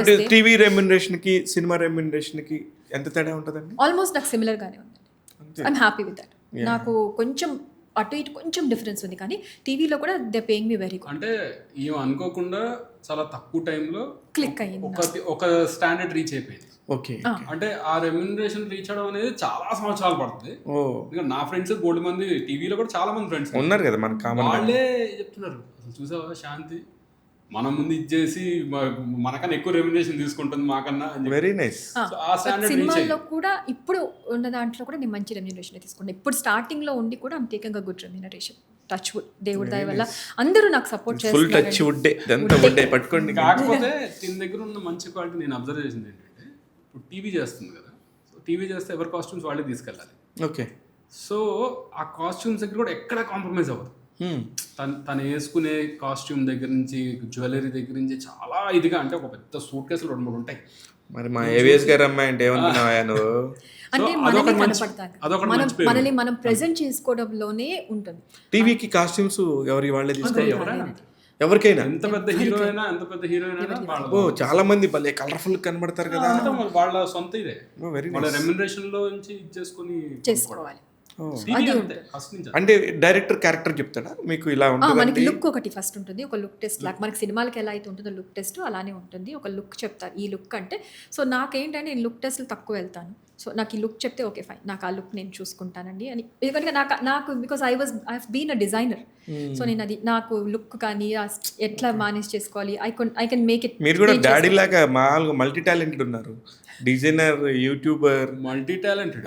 అంటే TV remuneration కి cinema remuneration కి ఎంత తేడా ఉంటుందండి? ఆల్మోస్ట్ నాకు సిమిలర్ గానే ఉంది. I'm happy with that. నాకు కొంచెం అటు ఇటు కొంచెం డిఫరెన్స్ ఉంది, కానీ టీవీలో కూడా they paying me very good. అంటే ఏం అనుకోకుండా చాలా తక్కువ టైంలో క్లిక్ అయ్యింది, ఒక స్టాండర్డ్ రీచ్ అయిపోయింది. ఓకే. అంటే ఆ రెమ్యునరేషన్ రీచ్ అవడం అనేది చాలా సంవత్సరాలు పడుతుంది. నా ఫ్రెండ్స్ బోల్డ్ మంది టీవీలో కూడా చాలా మంది ఫ్రెండ్స్ ఉన్నారు కదా మన కామన్. వాళ్ళే చెప్తున్నారు, అసలు చూసావా శాంతి మన ముందు ఇచ్చేసి మనకన్నా ఎక్కువ రెమ్యునరేషన్ తీసుకుంటుంది మాకన్నా. Very nice. ఆ స్టాండర్డ్ సినిమాల్లో కూడా ఇప్పుడు ఉన్న దాంట్లో కూడా నేను మంచి రెమ్యునరేషన్ తీసుకున్నాను. ఇప్పుడు స్టార్టింగ్ లో ఉండి కూడా I'm taking a good remuneration. Touch wood, దేవుడి దయ వల్ల అందరూ నాకు support full touch wood wood పట్టుకోండి. కాకపోతే దీని దగ్గర ఉన్న మంచి క్వాలిటీ నేను అబ్జర్వ్ చేసింది ఏంటంటే, ఇప్పుడు టీవీ చేస్తుంది కదా, సో టీవీ చేస్తే ఎవరి కాస్ట్యూమ్స్ వాళ్ళే తీసుకెళ్ళాలి. ఓకే. సో ఆ కాస్ట్యూమ్స్ దగ్గర కూడా ఎక్కడ కాంప్రమైజ్ అవ్వదు. తను వేసుకునే కాస్ట్యూమ్ దగ్గర నుంచి జ్యువెలరీ దగ్గర నుంచి చాలా ఇదిగా, అంటే ఒక పెద్ద సూట్ కేసులు 2-3 ఉంటాయి. మరి మా ఏవిఎస్ గారు అమ్మాయి అంటే ఏమనుకున్నావా నువ్వు? అంటే మనల్ని మనం ప్రెజెంట్ చేసుకోవడంలోనే ఉంటుంది. టీవీకి కాస్ట్యూమ్స్ ఎవరికి వాళ్ళే తీసుకోవాలి, ఎవరికైనా ఎంత పెద్ద హీరో అయినా ఓ చాలా మంది భలే కలర్ఫుల్ కనబడతారు కదా, వాళ్ళ సొంత ఇదే వాళ్ళ రెమ్యునరేషన్ లో నుంచి చేసుకోవాలి. అంటే డైరెక్టర్ క్యారెక్టర్ చెప్తాడా మీకు ఇలా ఉంటుంది? మనకి లుక్ ఒకటి ఫస్ట్ ఉంటుంది, ఒక లుక్ టెస్ట్ లాగా మనకి సినిమాలకి ఎలా అయితే ఉంటుందో లుక్ టెస్ట్ అలానే ఉంటుంది. ఒక లుక్ చెప్తారు ఈ లుక్ అంటే. సో నాకేంటంటే నేను లుక్ టెస్ట్లు తక్కువ వెళ్తాను. సో నాకు ఈ లుక్ చెప్తే ఓకే ఫైన్, నాకు ఆ లుక్ నేను చూసుకుంటానండి అని. ఎందుకంటే నాకు because I have been a designer. So నేను అది నాకు లుక్ కానీ ఎట్లా మేనేజ్ చేసుకోవాలి, ఐ కెన్ మేక్ ఇట్. మీరు కూడా డాడీ లాగా మామూలుగా మల్టీ టాలెంటెడ్ ఉన్నారు, డిజైనర్, యూట్యూబర్, మల్టీ టాలెంటెడ్.